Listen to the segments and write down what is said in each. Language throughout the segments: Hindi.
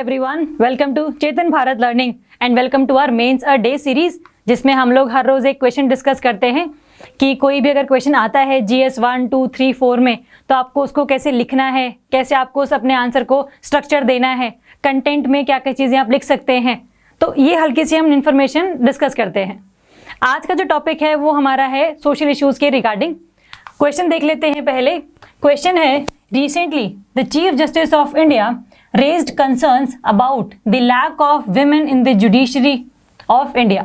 Everyone, welcome to Chetan Bharat learning and welcome to our mains a day series, जिसमें हम लोग हर रोज एक क्वेश्चन डिस्कस करते हैं कि कोई भी अगर क्वेश्चन आता है जीएस 1, 2, 3, 4 में, तो आपको उसको कैसे लिखना है, कैसे आपको उस अपने आंसर को स्ट्रक्चर देना है, कंटेंट में क्या क्या चीज़ें आप लिख सकते हैं। तो ये हल्की सी हम इन्फॉर्मेशन डिस्कस करते हैं। आज का जो टॉपिक है वो हमारा है सोशल इश्यूज़ के रिगार्डिंग। क्वेश्चन देख लेते हैं। पहले क्वेश्चन है, recently the chief justice of India raised concerns about the lack of women in the judiciary of India।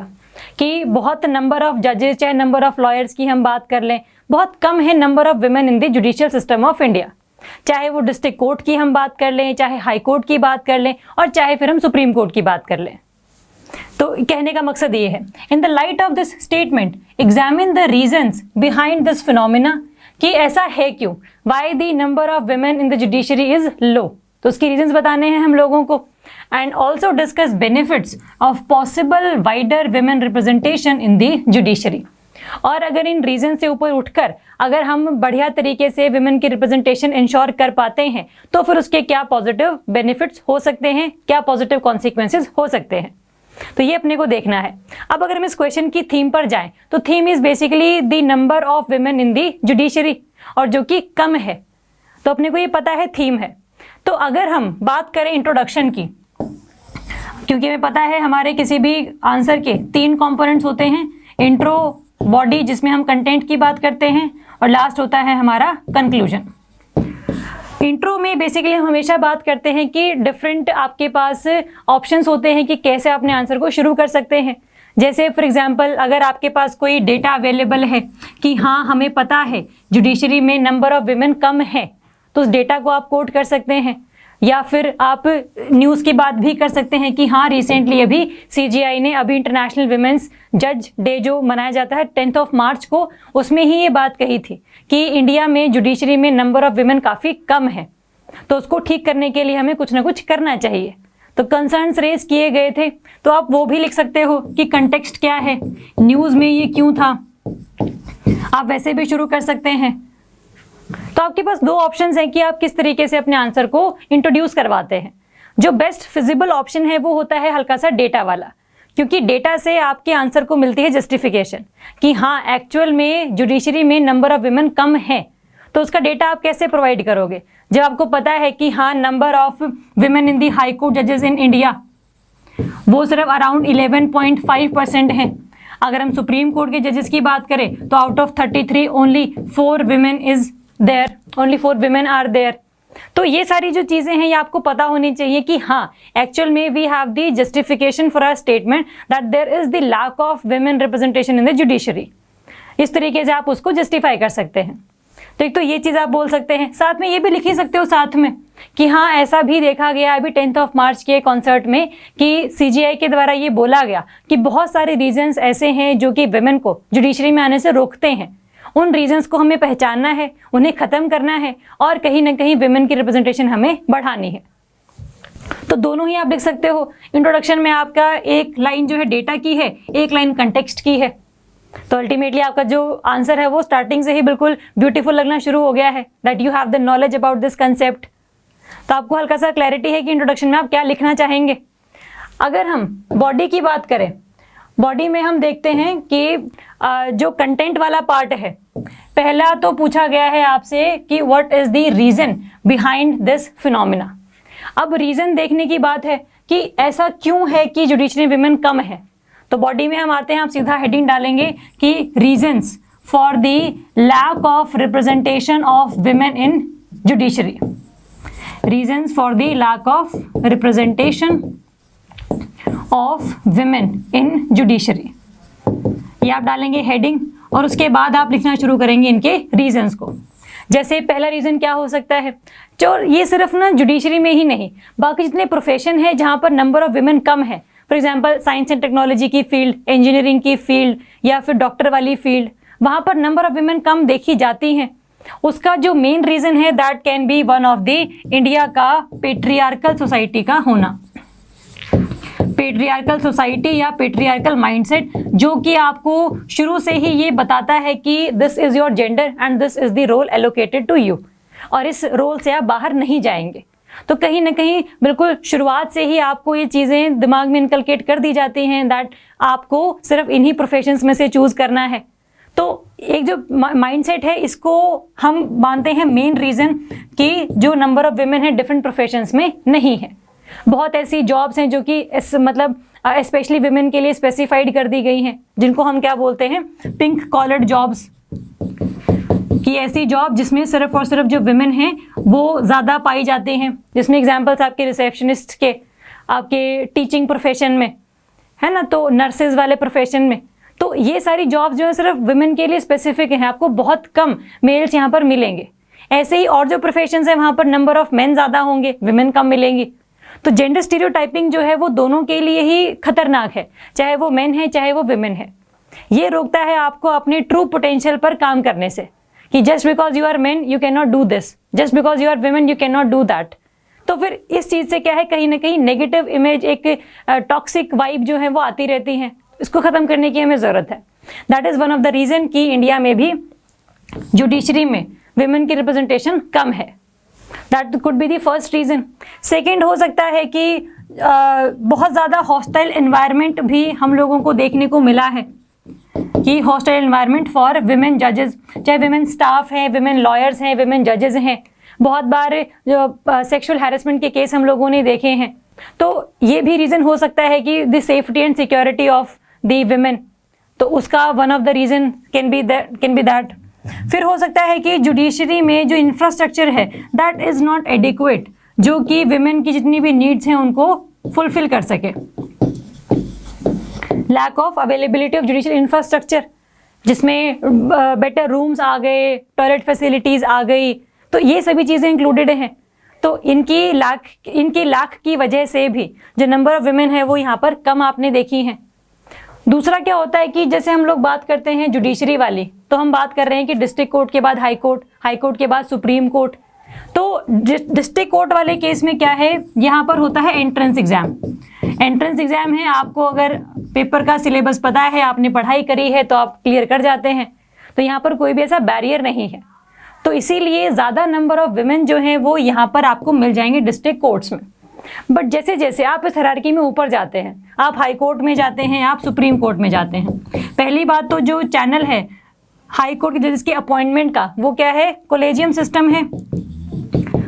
कि बहुत नंबर ऑफ जजेस, चाहे नंबर ऑफ लॉयर्स की हम बात कर लें, बहुत कम है number of women in the judicial system of India. चाहे वो डिस्ट्रिक्ट कोर्ट की हम बात कर लें, चाहे हाई कोर्ट की बात कर लें, और चाहे फिर हम सुप्रीम कोर्ट की बात कर लें। तो कहने का मकसद ये है, in the light of this statement examine the reasons behind this phenomena, कि ऐसा है क्यों, why the number of women in the judiciary is low. तो उसकी रीजंस बताने हैं हम लोगों को। And also discuss benefits of possible wider women representation in the judiciary. और अगर इन रीजन से ऊपर उठकर अगर हम बढ़िया तरीके से विमेन की रिप्रेजेंटेशन इंश्योर कर पाते हैं, तो फिर उसके क्या पॉजिटिव बेनिफिट्स हो सकते हैं, क्या पॉजिटिव कॉन्सिक्वेंसेज हो सकते हैं। तो ये अपने को देखना है। अब अगर हम इस क्वेश्चन की थीम पर जाएं, तो theme is basically the number of women in the judiciary, और जो कि कम है। तो अपने को ये पता है थीम है। तो अगर हम बात करें इंट्रोडक्शन की, क्योंकि हमें पता है हमारे किसी भी आंसर के 3 कंपोनेंट्स होते हैं, इंट्रो, बॉडी जिसमें हम कंटेंट की बात करते हैं, और लास्ट होता है हमारा कंक्लूजन। इंट्रो में बेसिकली हम हमेशा बात करते हैं कि डिफरेंट आपके पास ऑप्शंस होते हैं कि कैसे अपने आंसर को शुरू कर सकते हैं। जैसे फॉर एग्जांपल, अगर आपके पास कोई डेटा अवेलेबल है कि हाँ हमें पता है जुडिशरी में नंबर ऑफ विमेन कम है, तो उस डेटा को आप कोट कर सकते हैं। या फिर आप न्यूज़ की बात भी कर सकते हैं कि हाँ रिसेंटली अभी सीजीआई ने अभी इंटरनेशनल विमेंस जज डे जो मनाया जाता है 10 मार्च को, उसमें ही ये बात कही थी कि इंडिया में जुडिशरी में नंबर ऑफ विमेन काफ़ी कम है। तो उसको ठीक करने के लिए हमें कुछ ना कुछ करना चाहिए। तो कंसर्न्स रेज किए गए थे, तो आप वो भी लिख सकते हो कि कंटेक्स्ट क्या है, न्यूज़ में ये क्यों था, आप वैसे भी शुरू कर सकते हैं। तो आपके पास 2 ऑप्शंस हैं कि आप किस तरीके से अपने आंसर को इंट्रोड्यूस करवाते हैं। जो बेस्ट फिजिबल ऑप्शन है वो होता है हल्का सा डेटा वाला, क्योंकि डेटा से आपके आंसर को मिलती है जस्टिफिकेशन कि हाँ एक्चुअल में जुडिशरी में नंबर ऑफ विमेन कम है। तो उसका डेटा आप कैसे प्रोवाइड करोगे जब आपको पता है कि हाँ number of women in the high court जजेस इन इंडिया वो सिर्फ अराउंड 11.5% है। अगर हम सुप्रीम कोर्ट के जजेस की बात करें तो out of 33 only 4 women is there, only 4 women are there. तो ये सारी जो चीजें हैं ये आपको पता होनी चाहिए कि हाँ एक्चुअल में we have the justification for our statement that there is the lack of women representation in the judiciary. इस तरीके से आप उसको जस्टिफाई कर सकते हैं। तो एक तो ये चीज़ आप बोल सकते हैं, साथ में ये भी लिख ही सकते हो साथ में कि हाँ ऐसा भी देखा गया अभी 10 मार्च के कॉन्सर्ट में कि सीजीआई के द्वारा ये बोला गया कि बहुत सारे रीजंस ऐसे हैं जो कि विमेन को जुडिशरी में आने से रोकते हैं। उन रीजंस को हमें पहचानना है, उन्हें ख़त्म करना है, और कहीं ना कहीं विमेन की रिप्रेजेंटेशन हमें बढ़ानी है। तो दोनों ही आप लिख सकते हो। इंट्रोडक्शन में आपका एक लाइन जो है डेटा की है, एक लाइन कंटेक्स्ट की है। तो अल्टीमेटली आपका जो आंसर है वो स्टार्टिंग से ही बिल्कुल ब्यूटीफुल लगना शुरू हो गया है, that you have the knowledge about this concept. तो आपको हल्का सा क्लैरिटी है कि इंट्रोडक्शन में आप क्या लिखना चाहेंगे। अगर हम बॉडी की बात करें, बॉडी में हम देखते हैं कि जो कंटेंट वाला पार्ट है, पहला तो पूछा गया है आपसे कि what is the reason behind this phenomena. अब रीजन देखने की बात है कि ऐसा क्यों है कि जुडिशरी विमेन कम है। तो बॉडी में हम आते हैं, आप सीधा हेडिंग डालेंगे कि reasons for the lack of representation of women in judiciary, reasons for the lack of representation of women in judiciary. ये आप डालेंगे हेडिंग, और उसके बाद आप लिखना शुरू करेंगे इनके रीजंस को। जैसे पहला रीजन क्या हो सकता है, जो ये सिर्फ ना जुडिशरी में ही नहीं, बाकी जितने प्रोफेशन है जहाँ पर नंबर ऑफ विमेन कम है, for example science and technology की फील्ड, इंजीनियरिंग की फील्ड, या फिर डॉक्टर वाली फील्ड, वहाँ पर नंबर ऑफ विमेन कम देखी जाती हैं। उसका जो मेन रीजन है that can be one of the India का पेट्रियार्कल सोसाइटी का होना। पेट्रियार्कल सोसाइटी या पेट्रियार्कल माइंडसेट, जो कि आपको शुरू से ही ये बताता है कि this is your gender and this is the role allocated to you, और इस रोल से आप बाहर नहीं जाएंगे। तो कहीं ना कहीं बिल्कुल शुरुआत से ही आपको ये चीज़ें दिमाग में इनकलकेट कर दी जाती हैं दैट आपको सिर्फ इन्हीं प्रोफेशंस में से चूज़ करना है। तो एक जो माइंडसेट है इसको हम मानते हैं मेन रीज़न कि जो नंबर ऑफ विमेन है डिफरेंट प्रोफेशंस में नहीं है। बहुत ऐसी जॉब्स हैं जो कि मतलब स्पेशली विमेन के लिए स्पेसिफाइड कर दी गई हैं, जिनको हम क्या बोलते हैं, पिंक कॉलर्ड जॉब्स, कि ऐसी जॉब जिसमें सिर्फ और सिर्फ जो विमेन हैं वो ज़्यादा पाई जाते हैं, जिसमें एग्जांपल्स आपके रिसेप्शनिस्ट के, आपके टीचिंग प्रोफेशन में है ना, तो नर्सेज वाले प्रोफेशन में, तो ये सारी जॉब्स जो है सिर्फ विमेन के लिए स्पेसिफिक हैं, आपको बहुत कम मेल्स यहाँ पर मिलेंगे। ऐसे ही और जो प्रोफेशंस हैं वहाँ पर नंबर ऑफ मेन ज़्यादा होंगे, विमेन कम मिलेंगी। तो जेंडर स्टीरियोटाइपिंग जो है वो दोनों के लिए ही खतरनाक है, चाहे वो मेन है चाहे वो विमेन है। ये रोकता है आपको अपने ट्रू पोटेंशियल पर काम करने से, कि just because you are men you can not do this, just because you are women you can not do that. तो फिर इस चीज़ से क्या है, कहीं ना कहीं नेगेटिव इमेज, एक टॉक्सिक वाइब जो है वो आती रहती है। इसको ख़त्म करने की हमें ज़रूरत है। That is one of the reason कि इंडिया में भी जुडिशरी में विमेन की रिप्रेजेंटेशन कम है। That could be the first reason. Second हो सकता है कि बहुत ज़्यादा हॉस्टाइल एनवायरनमेंट भी हम लोगों को देखने को मिला है, कि हॉस्टाइल एनवायरनमेंट फॉर विमेन जजेस, चाहे विमेन स्टाफ हैं, विमेन लॉयर्स हैं, विमेन जजेस हैं। बहुत बार जो सेक्सुअल हैरेसमेंट के केस हम लोगों ने देखे हैं। तो ये भी रीज़न हो सकता है कि the safety and security of the women, तो उसका one of the reason can be that. फिर हो सकता है कि जुडिशरी में जो इंफ्रास्ट्रक्चर है दैट इज़ नॉट एडिक्वेट, जो कि विमेन की जितनी भी नीड्स हैं उनको फुलफिल कर सके। Lack of availability of judicial infrastructure, जिसमें बेटर रूम्स आ गए, टॉयलेट फैसिलिटीज़ आ गई, तो ये सभी चीज़ें इंक्लूडेड हैं। तो इनकी लाख की वजह से भी जो नंबर ऑफ विमेन है वो यहाँ पर कम आपने देखी हैं। दूसरा क्या होता है कि जैसे हम लोग बात करते हैं जुडिशरी वाली, तो हम बात कर रहे हैं कि डिस्ट्रिक्ट कोर्ट के बाद हाई कोर्ट, हाई कोर्ट के बाद सुप्रीम कोर्ट। तो डिस्ट्रिक्ट कोर्ट वाले केस में क्या है, यहाँ पर होता है एंट्रेंस एग्जाम। एंट्रेंस एग्जाम है, आपको अगर पेपर का सिलेबस पता है, आपने पढ़ाई करी है, तो आप क्लियर कर जाते हैं। तो यहाँ पर कोई भी ऐसा बैरियर नहीं है। तो इसीलिए ज़्यादा नंबर ऑफ विमेन जो हैं वो यहाँ पर आपको मिल जाएंगे डिस्ट्रिक्ट कोर्ट्स में। बट जैसे जैसे आप इस हायरार्की में ऊपर जाते हैं, आप हाई कोर्ट में जाते हैं, आप सुप्रीम कोर्ट में जाते हैं, पहली बात तो जो चैनल है हाई कोर्ट के जजेस की अपॉइंटमेंट का, वो क्या है, कोलेजियम सिस्टम है।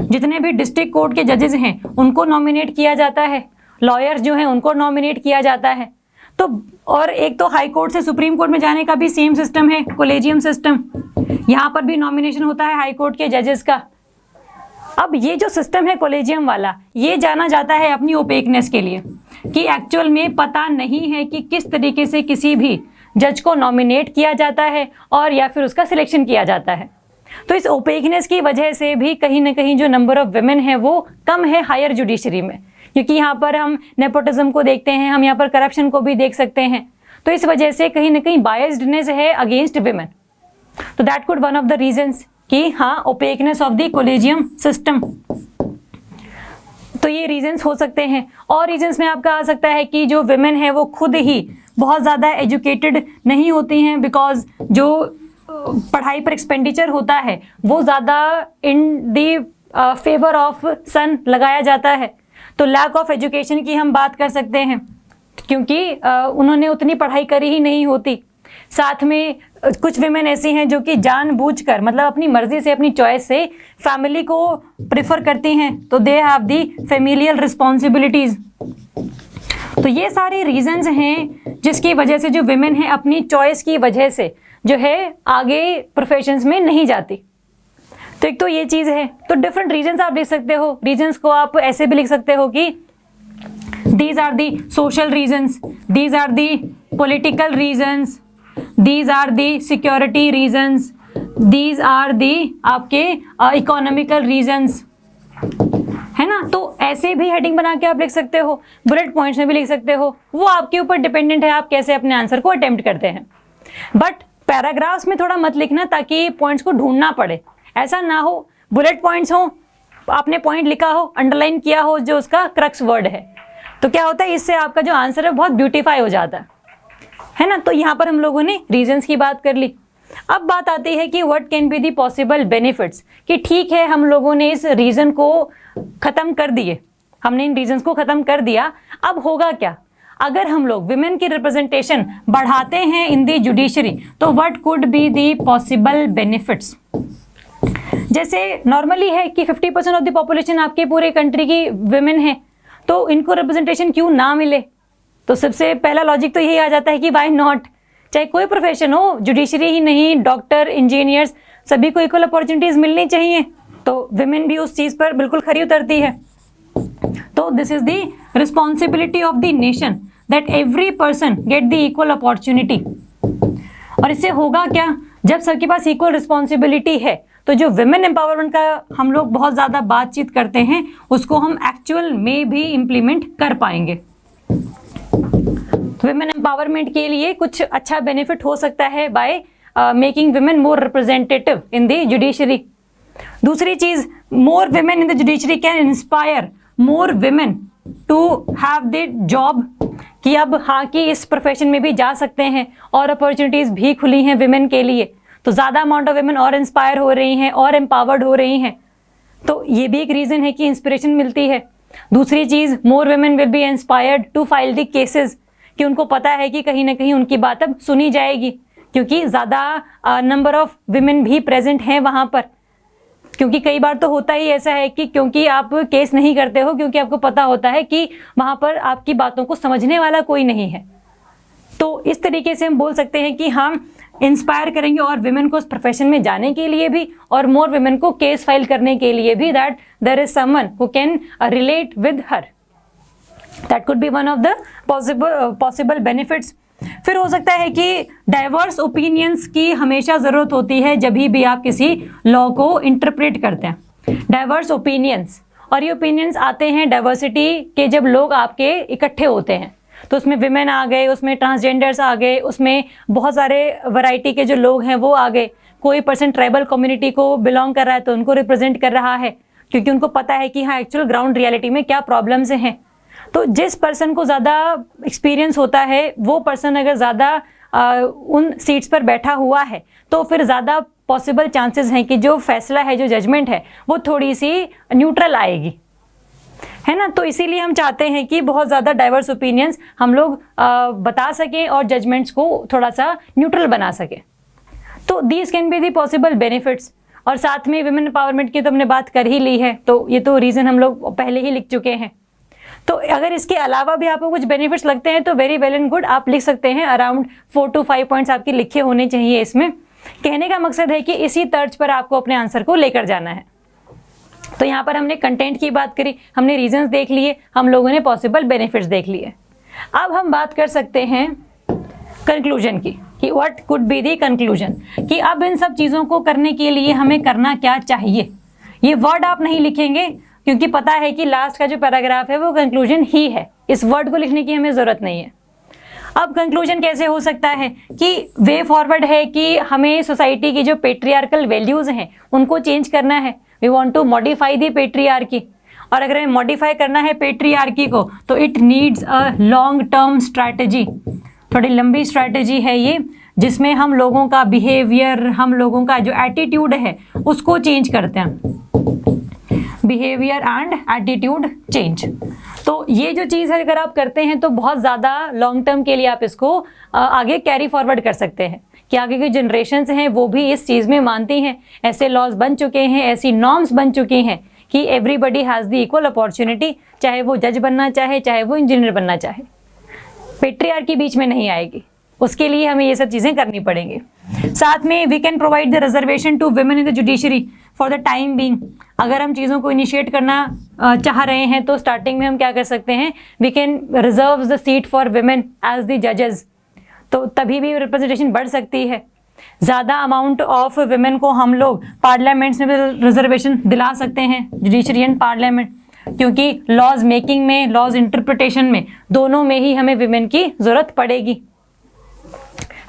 जितने भी डिस्ट्रिक्ट कोर्ट के जजेस हैं उनको नॉमिनेट किया जाता है, लॉयर्स जो हैं उनको नॉमिनेट किया जाता है। तो और एक तो हाई कोर्ट से सुप्रीम कोर्ट में जाने का भी सेम सिस्टम है, कोलेजियम सिस्टम। यहाँ पर भी नॉमिनेशन होता है हाई कोर्ट के जजेस का। अब ये जो सिस्टम है कोलेजियम वाला, ये जाना जाता है अपनी ओपेकनेस के लिए, कि एक्चुअल में पता नहीं है कि किस तरीके से किसी भी जज को नॉमिनेट किया जाता है और या फिर उसका सिलेक्शन किया जाता है। तो इस ओपेकनेस की वजह से भी कहीं ना कहीं जो नंबर ऑफ विमेन है वो कम है हायर जुडिशरी में, क्योंकि यहाँ पर हम नेपोटिज्म को देखते हैं, हम यहाँ पर करप्शन को भी देख सकते हैं। तो इस वजह से कहीं ना कहीं बायस्डनेस है अगेंस्ट विमेन। तो that could one of the reasons कि हाँ, ओपेकनेस ऑफ द कोलेजियम सिस्टम। तो ये रीजंस हो सकते हैं। और रीजंस में आपका आ सकता है कि जो विमेन है वो खुद ही बहुत ज़्यादा एजुकेटेड नहीं होती हैं, बिकॉज जो पढ़ाई पर एक्सपेंडिचर होता है वो ज़्यादा इन दी फेवर ऑफ सन लगाया जाता है। तो लैक ऑफ एजुकेशन की हम बात कर सकते हैं, क्योंकि उन्होंने उतनी पढ़ाई करी ही नहीं होती। साथ में कुछ विमेन ऐसी हैं जो कि जानबूझकर, मतलब अपनी मर्जी से, अपनी चॉइस से फैमिली को प्रेफर करती हैं, तो they have the familial responsibilities. तो ये सारे रीजंस हैं जिसकी वजह से जो विमेन है अपनी चॉइस की वजह से जो है आगे प्रोफेशंस में नहीं जाती। तो एक तो ये चीज़ है। तो डिफरेंट रीजंस आप लिख सकते हो। रीजंस को आप ऐसे भी लिख सकते हो कि these are the social reasons, these are the political reasons, these are the security reasons, these are the आपके इकोनॉमिकल रीजंस, है ना। तो ऐसे भी हेडिंग बना के आप लिख सकते हो, बुलेट पॉइंट्स में भी लिख सकते हो। वो आपके ऊपर डिपेंडेंट है, आप कैसे अपने आंसर को अटेम्प्ट करते हैं। बट पैराग्राफ्स में थोड़ा मत लिखना, ताकि पॉइंट्स को ढूंढना पड़े। ऐसा ना हो बुलेट पॉइंट्स हो, आपने पॉइंट लिखा हो, अंडरलाइन किया हो जो उसका क्रक्स वर्ड है, तो क्या होता है, इससे आपका जो आंसर है बहुत ब्यूटीफाई हो जाता है ना। तो यहाँ पर हम लोगों ने रीजंस की बात कर ली। अब बात आती है कि what can be the possible benefits, कि ठीक है हम लोगों ने इस रीजन को खत्म कर दिए, हमने इन रीजंस को खत्म कर दिया, अब होगा क्या अगर हम लोग विमेन की रिप्रेजेंटेशन बढ़ाते हैं इन दी जुडिशरी, तो what could be the possible benefits. जैसे नॉर्मली है कि 50% ऑफ द पॉपुलेशन आपके पूरे कंट्री की विमेन है, तो इनको रिप्रेजेंटेशन क्यों ना मिले। तो सबसे पहला लॉजिक तो यही आ जाता है कि व्हाई नॉट, चाहे कोई प्रोफेशन हो, जुडिशरी ही नहीं, डॉक्टर, इंजीनियर्स, सभी को इक्वल अपॉर्चुनिटीज मिलनी चाहिए, तो विमेन भी उस चीज पर बिल्कुल खरी उतरती है। तो this is the responsibility of the nation that every person get the equal opportunity. और इससे होगा क्या, जब सबके पास इक्वल रिस्पॉन्सिबिलिटी है तो जो विमेन एम्पावरमेंट का हम लोग बहुत ज़्यादा बातचीत करते हैं उसको हम एक्चुअल में भी इम्प्लीमेंट कर पाएंगे। विमेन एम्पावरमेंट के लिए कुछ अच्छा बेनिफिट हो सकता है by making women more representative in the judiciary. दूसरी चीज, more women in the judiciary can inspire more women to have the job, कि अब हाँ कि इस प्रोफेशन में भी जा सकते हैं और अपॉर्चुनिटीज भी खुली हैं विमेन के लिए, तो ज़्यादा अमाउंट ऑफ विमेन और इंस्पायर हो रही हैं और एम्पावर्ड हो रही हैं, तो ये भी एक रीज़न है कि इंस्पिरेशन मिलती है। दूसरी चीज़, more women will be inspired to file the cases, कि उनको पता है कि कहीं ना कहीं उनकी बात अब सुनी जाएगी, क्योंकि ज़्यादा नंबर ऑफ विमेन भी प्रेजेंट हैं वहाँ पर। क्योंकि कई बार तो होता ही ऐसा है कि क्योंकि आप केस नहीं करते हो, क्योंकि आपको पता होता है कि वहाँ पर आपकी बातों को समझने वाला कोई नहीं है। तो इस तरीके से हम बोल सकते हैं कि हम इंस्पायर करेंगे और विमेन को उस प्रोफेशन में जाने के लिए भी, और मोर विमेन को केस फाइल करने के लिए भी, that there is someone who can relate with her. That could be one of the possible benefits. फिर हो सकता है कि डाइवर्स ओपिनियंस की हमेशा ज़रूरत होती है जब भी आप किसी लॉ को इंटरप्रेट करते हैं। डाइवर्स ओपिनियंस, और ये ओपिनियंस आते हैं डाइवर्सिटी के, जब लोग आपके इकट्ठे होते हैं, तो उसमें विमेन आ गए, उसमें ट्रांसजेंडर्स आ गए, उसमें बहुत सारे वैरायटी के जो लोग हैं वो आ गए। कोई पर्सन ट्राइबल कम्युनिटी को बिलोंग कर रहा है तो उनको रिप्रेजेंट कर रहा है, क्योंकि उनको पता है कि हाँ एक्चुअल ग्राउंड रियलिटी में क्या प्रॉब्लम्स हैं। तो जिस पर्सन को ज़्यादा एक्सपीरियंस होता है, वो पर्सन अगर ज़्यादा उन सीट्स पर बैठा हुआ है, तो फिर ज़्यादा पॉसिबल चांसेस हैं कि जो फैसला है, जो जजमेंट है, वो थोड़ी सी न्यूट्रल आएगी, है ना। तो इसीलिए हम चाहते हैं कि बहुत ज़्यादा डाइवर्स ओपिनियंस हम लोग बता सकें और जजमेंट्स को थोड़ा सा न्यूट्रल बना सकें। तो these can be the possible benefits. और साथ में विमेन एम्पावरमेंट की तो हमने बात कर ही ली है, तो ये तो रीज़न हम लोग पहले ही लिख चुके हैं। तो अगर इसके अलावा भी आपको कुछ बेनिफिट्स लगते हैं तो वेरी वेल एंड गुड, आप लिख सकते हैं। अराउंड 4 to 5 पॉइंट्स आपके लिखे होने चाहिए इसमें। कहने का मकसद है कि इसी तर्ज पर आपको अपने आंसर को लेकर जाना है। तो यहाँ पर हमने कंटेंट की बात करी, हमने रीजंस देख लिए, हम लोगों ने पॉसिबल बेनिफिट्स देख लिए। अब हम बात कर सकते हैं कंक्लूजन की, कि what could be the conclusion, कि अब इन सब चीज़ों को करने के लिए हमें करना क्या चाहिए। ये वर्ड आप नहीं लिखेंगे, क्योंकि पता है कि लास्ट का जो पैराग्राफ है वो कंक्लूजन ही है, इस वर्ड को लिखने की हमें ज़रूरत नहीं है। अब कंक्लूजन कैसे हो सकता है, कि वे फॉरवर्ड है कि हमें सोसाइटी की जो पेट्रियार्कल वैल्यूज़ हैं उनको चेंज करना है। We want to modify the patriarchy, और अगर हमें मॉडिफाई करना है पेट्रियार्की को, तो it needs a long term strategy. थोड़ी लंबी स्ट्रैटेजी है ये, जिसमें हम लोगों का बिहेवियर, हम लोगों का जो एटीट्यूड है उसको चेंज करते हैं। Behaviour and attitude change. तो ये जो चीज़ है अगर आप करते हैं तो बहुत ज़्यादा लॉन्ग टर्म के लिए आप इसको आगे कैरी फॉरवर्ड कर सकते हैं, कि आगे की जनरेशन्स हैं वो भी इस चीज़ में मानती हैं। ऐसे लॉज बन चुके हैं, ऐसी नॉर्म्स बन चुकी हैं कि everybody has the equal opportunity, चाहे वो जज बनना चाहे, चाहे वो इंजीनियर बनना चाहे। पेट्रियार्की बीच में नहीं आएगी, उसके लिए हमें ये सब चीज़ें करनी पड़ेंगी। साथ में we can provide the reservation to women in the judiciary for the time being. अगर हम चीज़ों को इनिशिएट करना चाह रहे हैं तो स्टार्टिंग में हम क्या कर सकते हैं, we can reserve the seat for women as the जजेस, तो तभी भी रिप्रेजेंटेशन बढ़ सकती है। ज़्यादा अमाउंट ऑफ वुमेन को हम लोग पार्लियामेंट्स में भी रिजर्वेशन दिला सकते हैं, जुडिशरी एंड पार्लियामेंट, क्योंकि लॉज मेकिंग में, लॉज इंटरप्रिटेशन में, दोनों में ही हमें वुमेन की ज़रूरत पड़ेगी,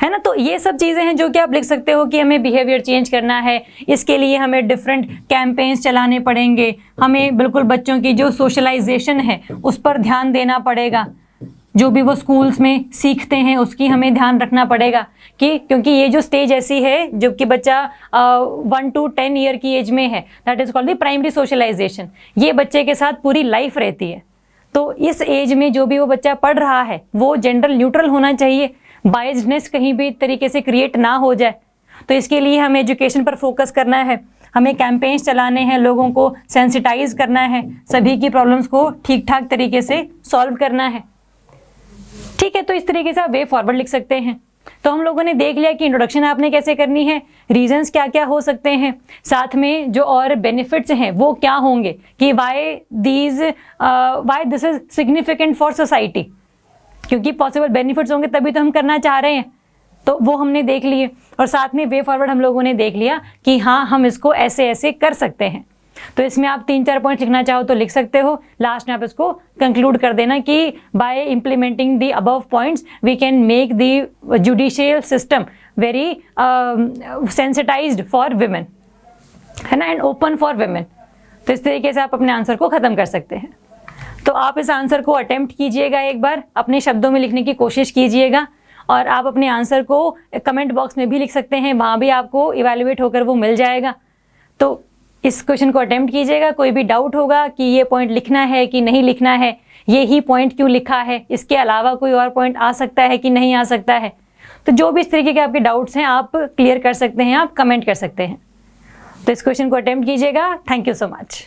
है ना। तो ये सब चीज़ें हैं जो कि आप लिख सकते हो कि हमें बिहेवियर चेंज करना है, इसके लिए हमें डिफरेंट कैंपेन्स चलाने पड़ेंगे, हमें बिल्कुल बच्चों की जो सोशलाइजेशन है उस पर ध्यान देना पड़ेगा। जो भी वो स्कूल्स में सीखते हैं उसकी हमें ध्यान रखना पड़ेगा कि क्योंकि ये जो स्टेज ऐसी है जब कि बच्चा 1 to 10 ईयर की एज में है, that is called the primary socialisation. ये बच्चे के साथ पूरी लाइफ रहती है। तो इस एज में जो भी वो बच्चा पढ़ रहा है वो जेंडर न्यूट्रल होना चाहिए, बायस्डनेस कहीं भी तरीके से क्रिएट ना हो जाए। तो इसके लिए हमें एजुकेशन पर फोकस करना है, हमें कैंपेन्स चलाने हैं, लोगों को सेंसिटाइज करना है, सभी की प्रॉब्लम्स को ठीक ठाक तरीके से सॉल्व करना है। ठीक है, तो इस तरीके से आप वे फॉरवर्ड लिख सकते हैं। तो हम लोगों ने देख लिया कि इंट्रोडक्शन आपने कैसे करनी है, रीजंस क्या क्या हो सकते हैं, साथ में जो और बेनिफिट्स हैं वो क्या होंगे कि why this is significant for society, क्योंकि पॉसिबल बेनिफिट्स होंगे तभी तो हम करना चाह रहे हैं। तो वो हमने देख लिए और साथ में वे फॉरवर्ड हम लोगों ने देख लिया कि हाँ हम इसको ऐसे ऐसे कर सकते हैं। तो इसमें आप 3-4 पॉइंट लिखना चाहो तो लिख सकते हो, लास्ट में आप इसको कंक्लूड कर देना कि by implementing the above points we can make the judicial system very sensitised for women, है ना, एंड ओपन फॉर विमेन। तो इस तरीके से आप अपने आंसर को ख़त्म कर सकते हैं। तो आप इस आंसर को अटेम्प्ट कीजिएगा, एक बार अपने शब्दों में लिखने की कोशिश कीजिएगा और आप अपने आंसर को कमेंट बॉक्स में भी लिख सकते हैं, वहाँ भी आपको इवैल्यूएट होकर वो मिल जाएगा। तो इस क्वेश्चन को अटेम्प्ट कीजिएगा। कोई भी डाउट होगा कि ये पॉइंट लिखना है कि नहीं लिखना है, ये ही पॉइंट क्यों लिखा है, इसके अलावा कोई और पॉइंट आ सकता है कि नहीं आ सकता है, तो जो भी इस तरीके के आपके डाउट्स हैं आप क्लियर कर सकते हैं, आप कमेंट कर सकते हैं। तो इस क्वेश्चन को अटेम्प्ट कीजिएगा। Thank you so much.